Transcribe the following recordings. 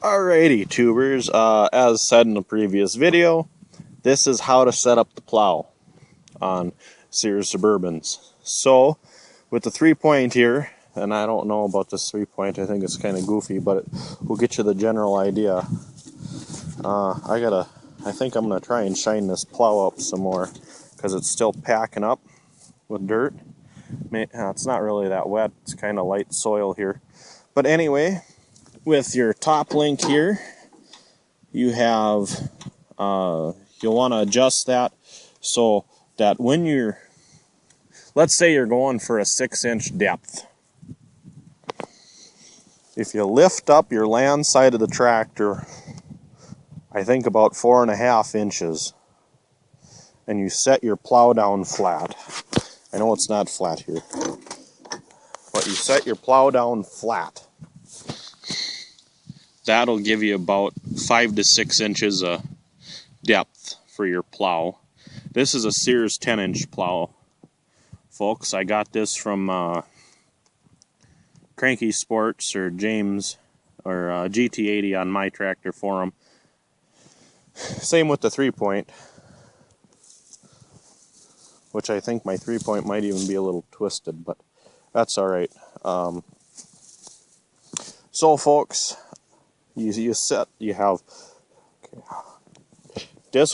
Alrighty, tubers, as said in the previous video, this is how to set up the plow on Sears Suburbans. So, with the 3-point here, and I don't know about this 3-point, I think it's kind of goofy, but it will get you the general idea. I think I'm going to try and shine this plow up some more, because it's still packing up with dirt. It's not really that wet, it's kind of light soil here. But anyway, with your top link here, you have, you'll want to adjust that so that when you're, let's say you're going for a 6-inch depth. If you lift up your land side of the tractor, I think about 4.5 inches, and you set your plow down flat. I know it's not flat here, but you set your plow down flat. That'll give you about 5 to 6 inches of depth for your plow. This is a Sears 10-inch plow, folks. I got this from Cranky Sports or James or GT80 on my tractor forum. Same with the 3-point, which I think my 3-point might even be a little twisted, but that's all right. So, folks, this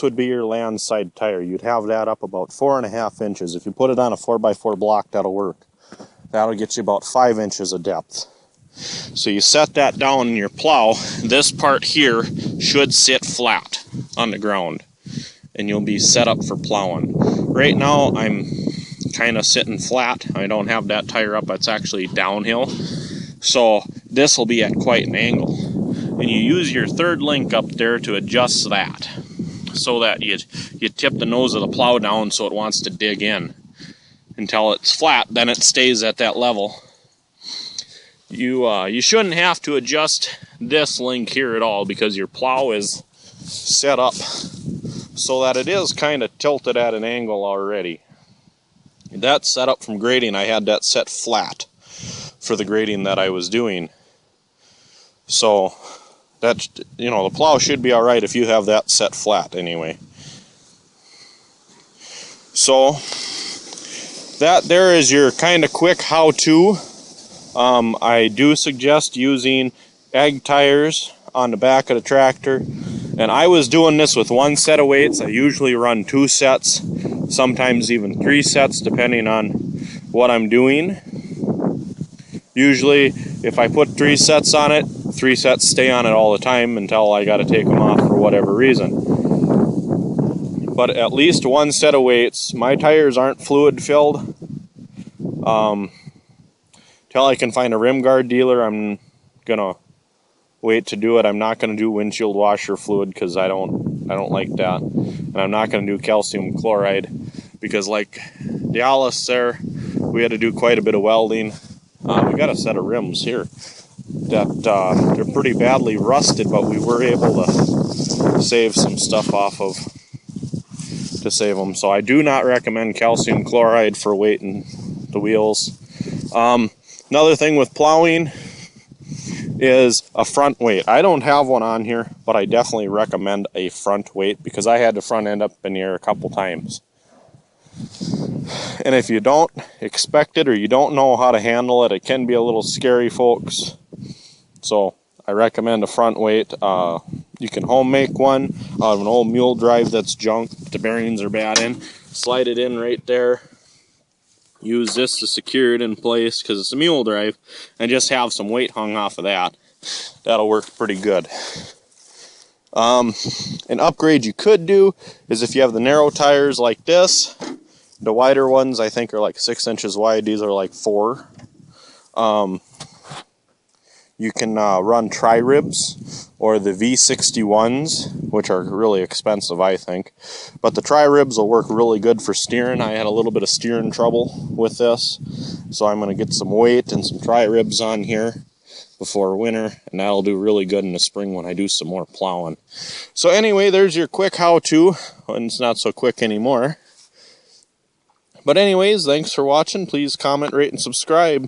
would be your land side tire. You'd have that up about 4.5 inches. If you put it on a 4x4 block, that'll work. That'll get you about 5 inches of depth. So you set that down in your plow. This part here should sit flat on the ground, and you'll be set up for plowing. Right now, I'm kind of sitting flat. I don't have that tire up. It's actually downhill. So this will be at quite an angle. And you use your third link up there to adjust that so that you tip the nose of the plow down so it wants to dig in until it's flat. Then it stays at that level. You shouldn't have to adjust this link here at all, because your plow is set up so that it is kind of tilted at an angle already. That's set up from grading. I had that set flat for the grading that I was doing. So that, the plow should be all right if you have that set flat anyway. So that there is your kind of quick how-to. I do suggest using egg tires on the back of the tractor, and I was doing this with 1 set of weights. I usually run 2 sets, sometimes even 3 sets, depending on what I'm doing. Usually if I put 3 sets on it, 3 sets stay on it all the time until I got to take them off for whatever reason. But at least 1 set of weights. My tires aren't fluid filled. Till I can find a rim guard dealer, I'm gonna wait to do it. I'm not gonna do windshield washer fluid because I don't like that, and I'm not gonna do calcium chloride because, like Dallas there, we had to do quite a bit of welding. We got a set of rims here that they're pretty badly rusted, but we were able to save some stuff off of to save them. So I do not recommend calcium chloride for weighting the wheels. Another thing with plowing is a front weight. I don't have one on here, but I definitely recommend a front weight because I had the front end up in the air a couple times. And if you don't expect it or you don't know how to handle it, it can be a little scary, folks. So I recommend a front weight. You can home make one out of an old mule drive that's junk, the bearings are bad in. Slide it in right there. Use this to secure it in place because it's a mule drive, and just have some weight hung off of that. That'll work pretty good. An upgrade you could do is if you have the narrow tires like this. The wider ones I think are like 6 inches wide. These are like 4. You can run tri-ribs or the V61s, which are really expensive, I think. But the tri-ribs will work really good for steering. I had a little bit of steering trouble with this, so I'm going to get some weight and some tri-ribs on here before winter, and that'll do really good in the spring when I do some more plowing. So anyway, there's your quick how-to, and it's not so quick anymore. But anyways, thanks for watching. Please comment, rate, and subscribe.